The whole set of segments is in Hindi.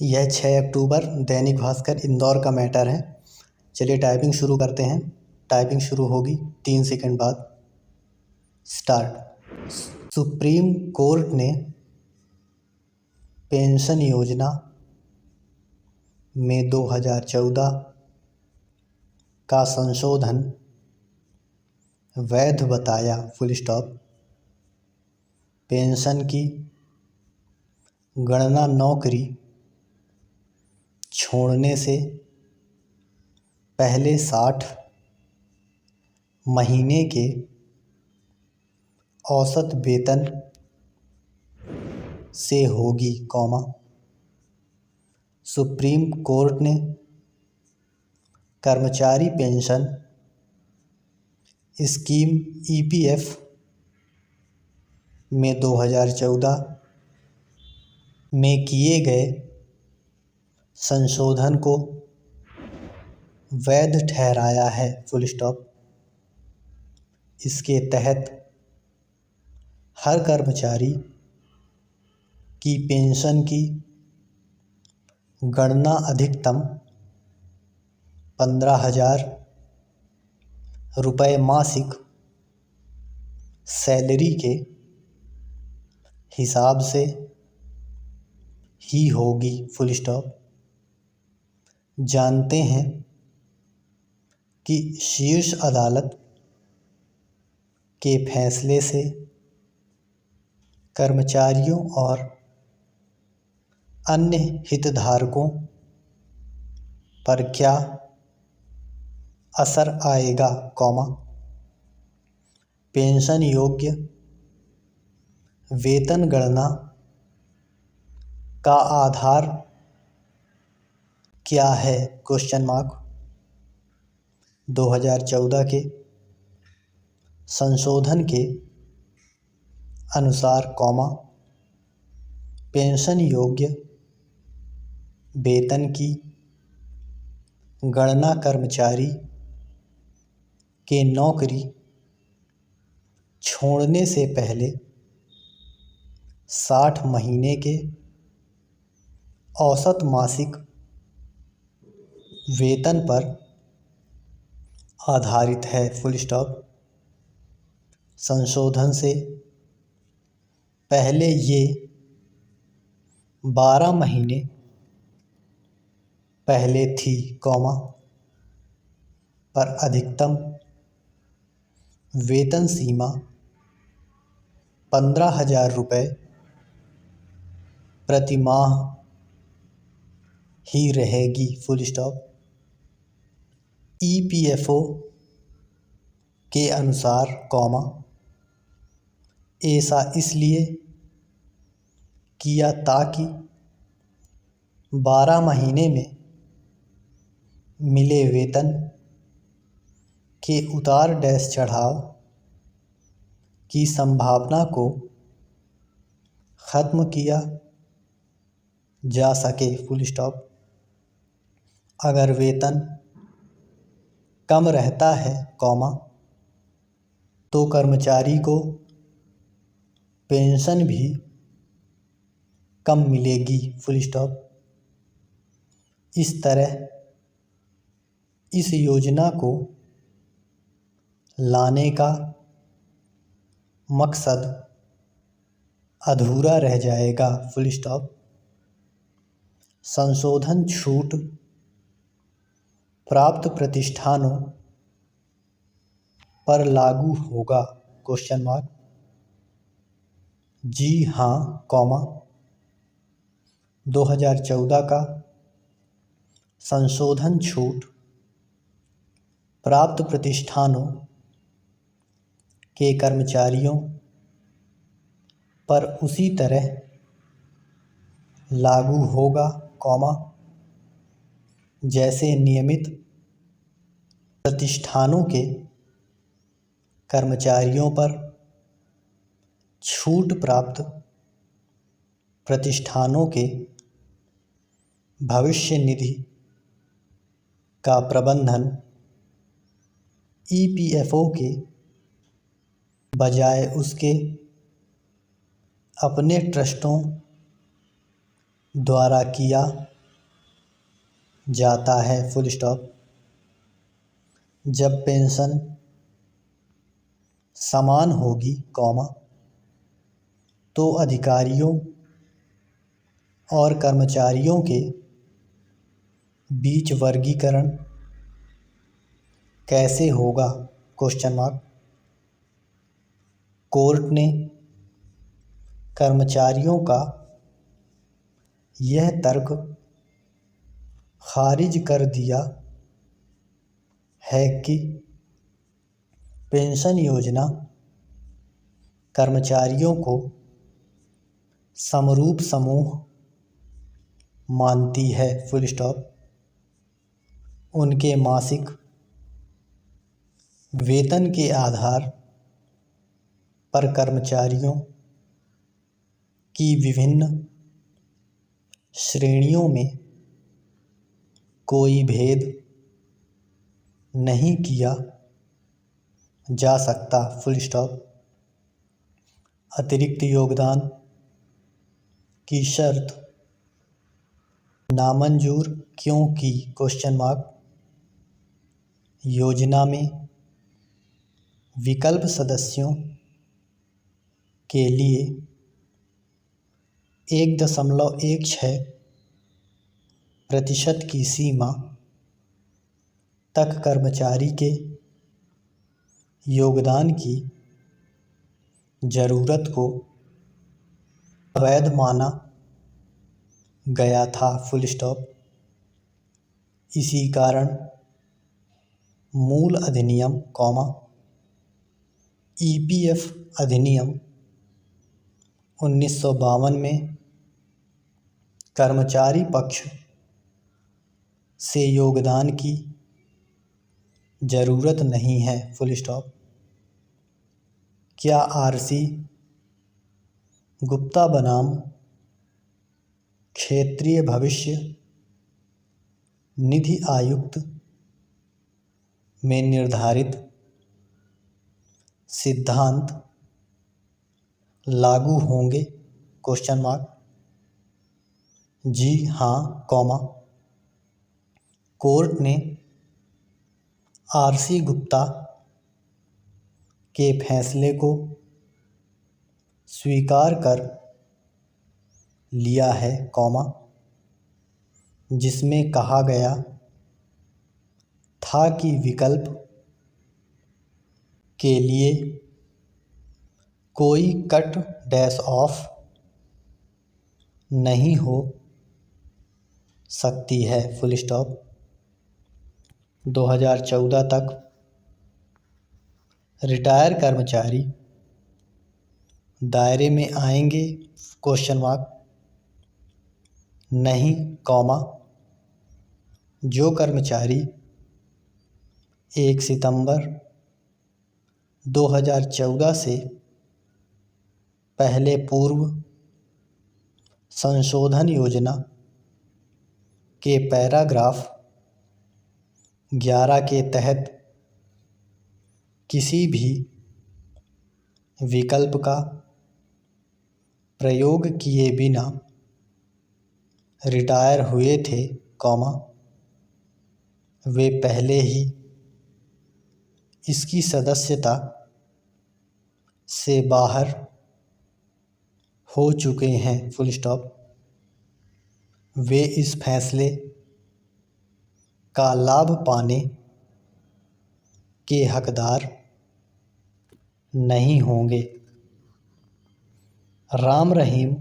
यह 6 अक्टूबर दैनिक भास्कर इंदौर का मैटर है। चलिए टाइपिंग शुरू करते हैं। टाइपिंग शुरू होगी 3 सेकंड बाद। स्टार्ट। सुप्रीम कोर्ट ने पेंशन योजना में 2014 का संशोधन वैध बताया। Full stop. पेंशन की गणना नौकरी छोड़ने से पहले 60 महीने के औसत वेतन से होगी, सुप्रीम कोर्ट ने कर्मचारी पेंशन स्कीम ईपीएफ में 2014 में किए गए संशोधन को वैध ठहराया है। Full stop. इसके तहत हर कर्मचारी की पेंशन की गणना अधिकतम 15,000 रुपये मासिक सैलरी के हिसाब से ही होगी। Full stop. जानते हैं कि शीर्ष अदालत के फैसले से कर्मचारियों और अन्य हितधारकों पर क्या असर आएगा, पेंशन योग्य वेतन गणना का आधार क्या है, 2014 के संशोधन के अनुसार, पेंशन योग्य वेतन की गणना कर्मचारी के नौकरी छोड़ने से पहले 60 महीने के औसत मासिक वेतन पर आधारित है। Full stop. संशोधन से पहले ये 12 महीने पहले थी, पर अधिकतम वेतन सीमा 15,000 रुपये प्रति माह ही रहेगी। Full stop. ईपीएफओ के अनुसार, ऐसा इसलिए किया ताकि 12 महीने में मिले वेतन के उतार चढ़ाव की संभावना को ख़त्म किया जा सके। Full stop. अगर वेतन कम रहता है, तो कर्मचारी को पेंशन भी कम मिलेगी। Full stop. इस तरह इस योजना को लाने का मकसद अधूरा रह जाएगा। Full stop. संशोधन छूट प्राप्त प्रतिष्ठानों पर लागू होगा, जी हाँ, 2014 का संशोधन छूट प्राप्त प्रतिष्ठानों के कर्मचारियों पर उसी तरह लागू होगा, जैसे नियमित प्रतिष्ठानों के कर्मचारियों पर छूट प्राप्त प्रतिष्ठानों के भविष्य निधि का प्रबंधन ईपीएफओ के बजाय उसके अपने ट्रस्टों द्वारा किया जाता है फुल स्टॉप। जब पेंशन समान होगी कॉमा तो अधिकारियों और कर्मचारियों के बीच वर्गीकरण कैसे होगा क्वेश्चन मार्क। कोर्ट ने कर्मचारियों का यह तर्क खारिज कर दिया है कि पेंशन योजना कर्मचारियों को समरूप समूह मानती है फुल स्टॉप। उनके मासिक वेतन के आधार पर कर्मचारियों की विभिन्न श्रेणियों में कोई भेद नहीं किया जा सकता फुल स्टॉप। अतिरिक्त योगदान की शर्त नामंजूर क्यों की क्वेश्चन मार्क। योजना में विकल्प सदस्यों के लिए 1.16% की सीमा तक कर्मचारी के योगदान की ज़रूरत को अवैध माना गया था फुल स्टॉप। इसी कारण मूल अधिनियम कॉमा ईपीएफ अधिनियम 1952 में कर्मचारी पक्ष से योगदान की ज़रूरत नहीं है फुल स्टॉप। क्या आरसी गुप्ता बनाम क्षेत्रीय भविष्य निधि आयुक्त में निर्धारित सिद्धांत लागू होंगे क्वेश्चन मार्क। जी हाँ कॉमा कोर्ट ने आरसी गुप्ता के फैसले को स्वीकार कर लिया है कॉमा जिसमें कहा गया था कि विकल्प के लिए कोई कट डैश ऑफ नहीं हो सकती है फुल स्टॉप। 2014 तक रिटायर कर्मचारी दायरे में आएंगे क्वेश्चन मार्क। नहीं कॉमा जो कर्मचारी 1 सितंबर 2014 से पहले पूर्व संशोधन योजना के पैराग्राफ 11 के तहत किसी भी विकल्प का प्रयोग किए बिना रिटायर हुए थे कॉमा वे पहले ही इसकी सदस्यता से बाहर हो चुके हैं फुल स्टॉप। वे इस फैसले का लाभ पाने के हकदार नहीं होंगे। राम रहीम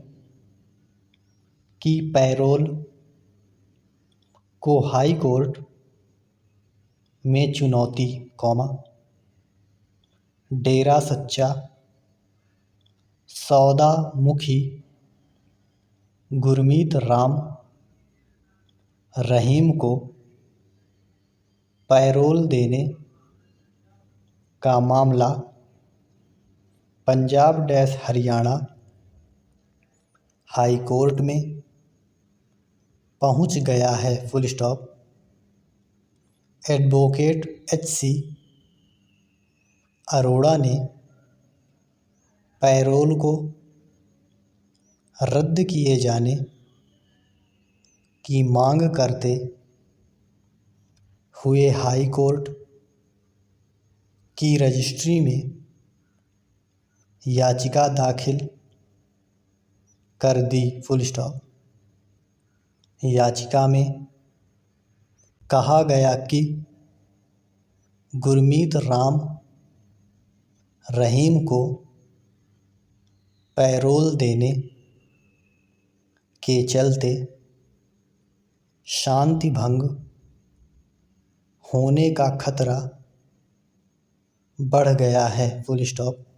की पैरोल को हाई कोर्ट में चुनौती कॉमा डेरा सच्चा सौदा मुखी गुरमीत राम रहीम को पैरोल देने का मामला Punjab dash Haryana high court में पहुंच गया है full stop. Advocate HC Arora ने पैरोल को रद्द किए जाने की मांग करते हुए हाई कोर्ट की रजिस्ट्री में याचिका दाखिल कर दी। Full stop. याचिका में कहा गया कि गुरमीत राम रहीम को पैरोल देने के चलते शांति भंग होने का खतरा बढ़ गया है। Full stop.